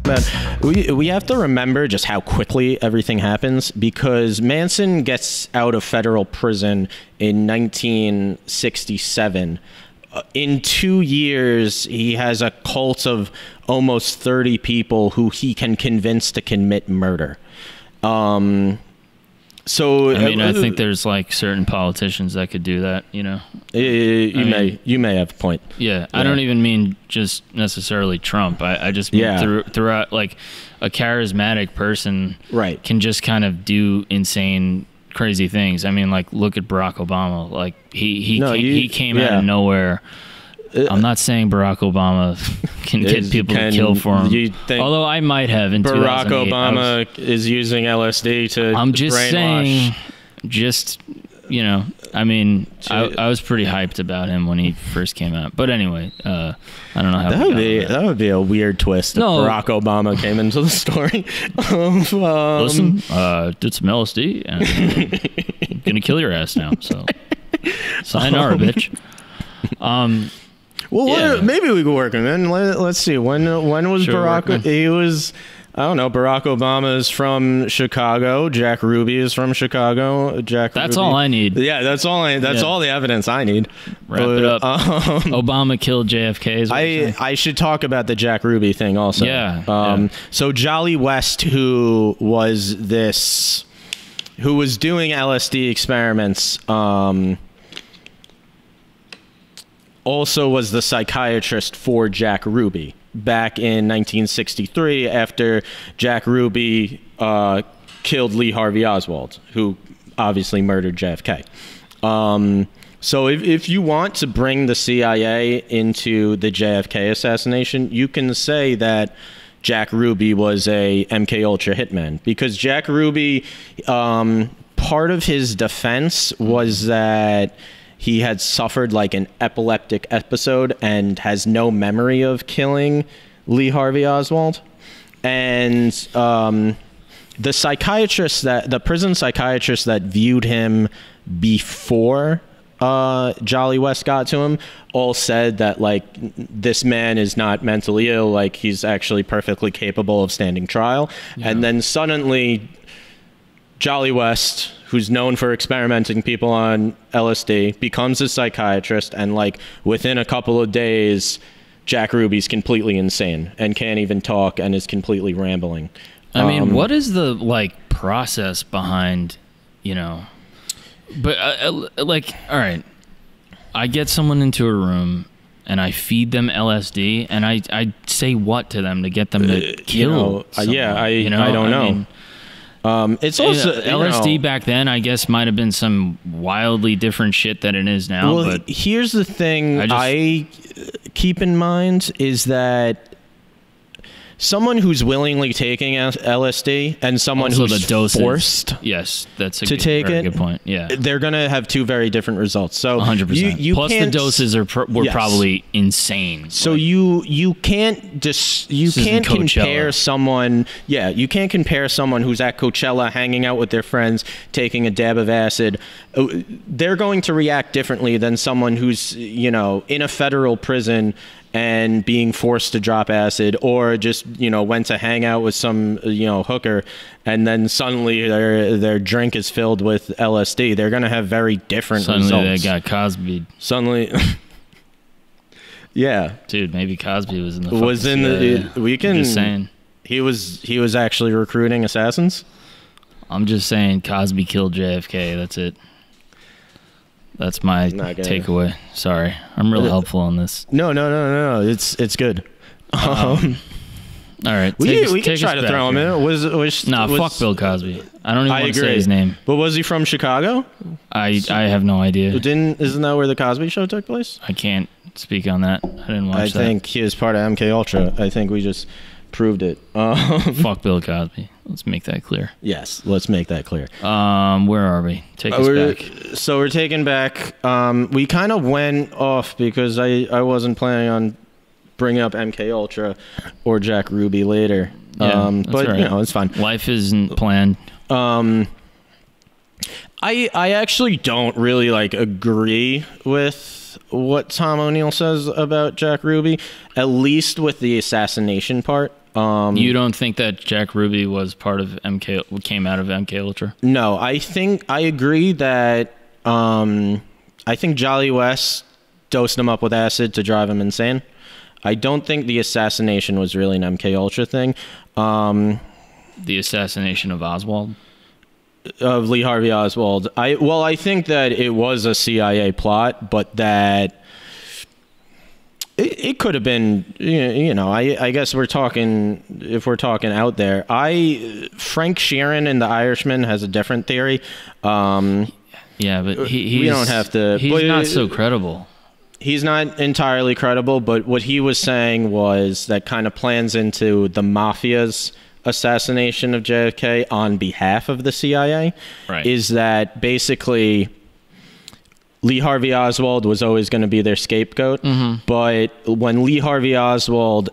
about, we have to remember just how quickly everything happens, because Manson gets out of federal prison in 1967. In 2 years, he has a cult of almost 30 people who he can convince to commit murder. So I mean, I think there's like certain politicians that could do that, you know. You may have a point. Yeah, I don't even mean just necessarily Trump. I just mean throughout, like, a charismatic person can just kind of do insane, crazy things. I mean, like, look at Barack Obama. Like, he came out of nowhere. I'm not saying Barack Obama can get people to kill for him. Although I might have in Barack 2008. Obama is using LSD to I'm just brainwash. saying, just, you know, I mean, I was pretty hyped about him when he first came out. But anyway, I don't know how that would be a weird twist if Barack Obama came into the story. Listen, did some LSD and I'm gonna kill your ass now. So sayonara, bitch. Well, maybe we could work him in. Let's see. When was Barack? He was, I don't know. Barack Obama is from Chicago. Jack Ruby is from Chicago. That's all I need. Yeah, that's all the evidence I need. Wrap it up. Obama killed JFK. I should talk about the Jack Ruby thing also. Yeah. So Jolly West, who was doing LSD experiments, also was the psychiatrist for Jack Ruby back in 1963 after Jack Ruby killed Lee Harvey Oswald, who obviously murdered JFK. So if you want to bring the CIA into the JFK assassination, you can say that Jack Ruby was a MK Ultra hitman, because Jack Ruby, part of his defense was that he had suffered like an epileptic episode and has no memory of killing Lee Harvey Oswald. And the prison psychiatrist that viewed him before Jolly West got to him all said that, like, this man is not mentally ill, like, he's actually perfectly capable of standing trial. And then suddenly Jolly West, who's known for experimenting people on LSD, becomes a psychiatrist, and like within a couple of days, Jack Ruby's completely insane and can't even talk and is completely rambling. I mean, what is the like process behind, you know? But like, all right, I get someone into a room and I feed them LSD, and I say what to them to get them to kill someone, I don't know. Mean, it's also LSD back then, I guess, might have been some wildly different shit than it is now. Well, but here's the thing I keep in mind is that someone who's willingly taking LSD and someone also who's forced that's a take very it, good point. Yeah, they're gonna have two very different results. So 100%. Plus the doses were probably insane. So you can't compare someone. Yeah, you can't compare someone who's at Coachella hanging out with their friends taking a dab of acid. They're going to react differently than someone who's, you know, in a federal prison and being forced to drop acid, or just, you know, went to hang out with some, you know, hooker, and then suddenly their drink is filled with LSD. They're going to have very different results. Suddenly they got Cosby. Suddenly, yeah, dude, maybe Cosby was in the. We can. I'm just saying he was actually recruiting assassins. I'm just saying Cosby killed JFK. That's it. That's my takeaway. Sorry, I'm really helpful on this. No. It's good. All right, we can try to throw him in. Fuck Bill Cosby. I don't even want to say his name. But was he from Chicago? I have no idea. Isn't that where the Cosby Show took place? I can't speak on that. I didn't watch that. I think he was part of MK Ultra. I think we just proved it. Fuck Bill Cosby. Let's make that clear. Yes, let's make that clear. Where are we? Take us back. So we're taking back. We kind of went off because I wasn't planning on bringing up MK Ultra or Jack Ruby later. Yeah, but right. You know, it's fine. Life isn't planned. I actually don't really like agree with what Tom O'Neill says about Jack Ruby, at least with the assassination part. You don't think that Jack Ruby was part of came out of MK Ultra? No, I agree that I think Jolly West dosed him up with acid to drive him insane. I don't think the assassination was really an MK Ultra thing. The assassination of Oswald? Of Lee Harvey Oswald. I think that it was a CIA plot, but that it could have been, I guess if we're talking out there. Frank Sheeran in The Irishman has a different theory. Yeah, but we don't have to. He's not so credible. He's not entirely credible, but what he was saying was that kind of plans into the Mafia's assassination of JFK on behalf of the CIA. Right. Is that basically Lee Harvey Oswald was always going to be their scapegoat, but when Lee Harvey Oswald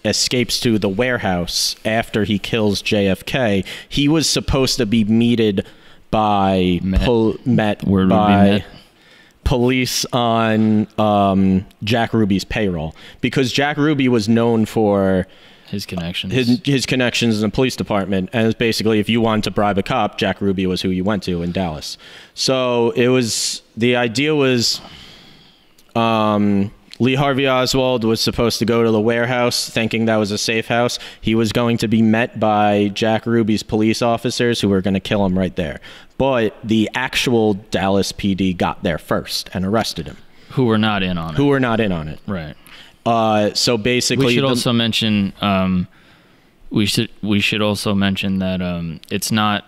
escapes to the warehouse after he kills JFK, he was supposed to be met by police on Jack Ruby's payroll, because Jack Ruby was known for his connections. His connections in the police department, and it's basically, if you wanted to bribe a cop, Jack Ruby was who you went to in Dallas. So the idea was Lee Harvey Oswald was supposed to go to the warehouse thinking that was a safe house. He was going to be met by Jack Ruby's police officers who were going to kill him right there. But the actual Dallas PD got there first and arrested him. Who were not in on it. Right. So basically, we should also mention we should also mention that it's not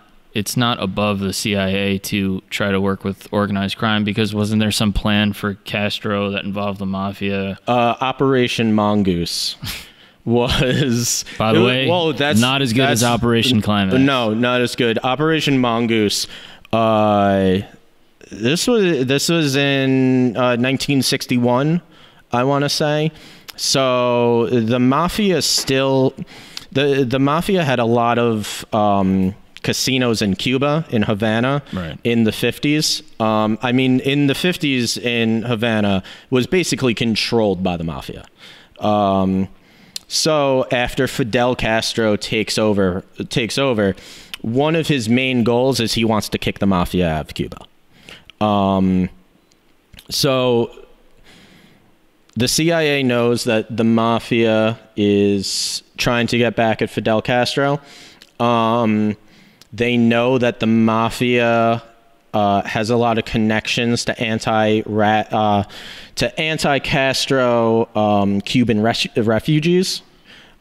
above the CIA to try to work with organized crime, because wasn't there some plan for Castro that involved the Mafia? Operation Mongoose was, by the way, that's not as good as Operation Climax. No, not as good. Operation Mongoose. This was in 1961. I want to say. So the Mafia the Mafia had a lot of casinos in Cuba, in Havana, in the 50s. In the 50s in Havana was basically controlled by the Mafia. So after Fidel Castro takes over, one of his main goals is he wants to kick the Mafia out of Cuba. So the CIA knows that the Mafia is trying to get back at Fidel Castro. They know that the Mafia has a lot of connections to anti-Castro Cuban refugees,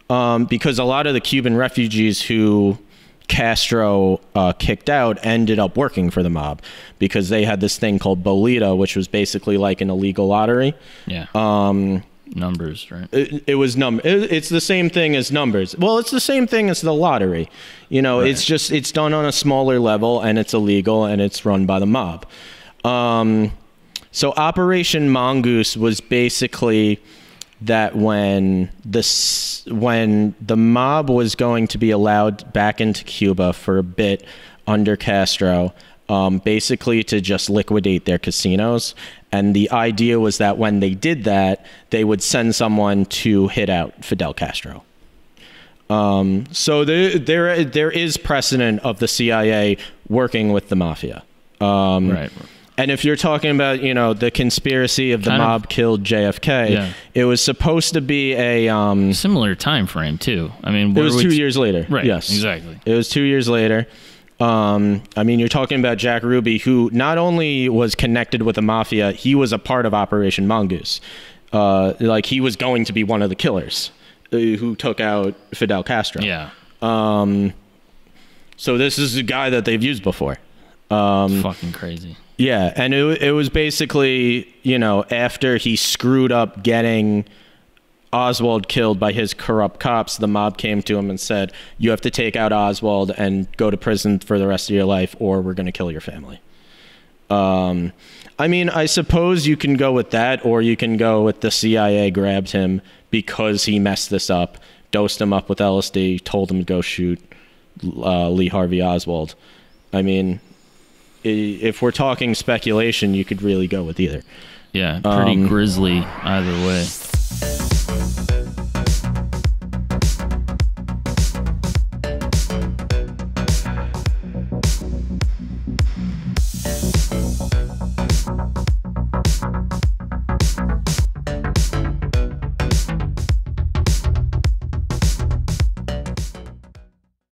because a lot of the Cuban refugees who Castro kicked out ended up working for the mob, because they had this thing called Bolita, which was basically like an illegal lottery. Yeah. Numbers, right? It's the same thing as numbers. Well, it's the same thing as the lottery. It's done on a smaller level, and it's illegal, and it's run by the mob. So Operation Mongoose was basically that when the mob was going to be allowed back into Cuba for a bit under Castro, basically to just liquidate their casinos. And the idea was that when they did that, they would send someone to hit out Fidel Castro. So there is precedent of the CIA working with the Mafia. Right. And if you're talking about, the conspiracy of the mob killed JFK, it was supposed to be a similar time frame too. It was 2 years later. Right. Yes, exactly. It was 2 years later. You're talking about Jack Ruby, who not only was connected with the Mafia, he was a part of Operation Mongoose. He was going to be one of the killers who took out Fidel Castro. Yeah. So this is a guy that they've used before. Fucking crazy. Yeah, and it was basically, after he screwed up getting Oswald killed by his corrupt cops, the mob came to him and said, you have to take out Oswald and go to prison for the rest of your life, or we're going to kill your family. I suppose you can go with that, or you can go with the CIA grabbed him because he messed this up, dosed him up with LSD, told him to go shoot Lee Harvey Oswald. If we're talking speculation, you could really go with either. Yeah, pretty grisly either way.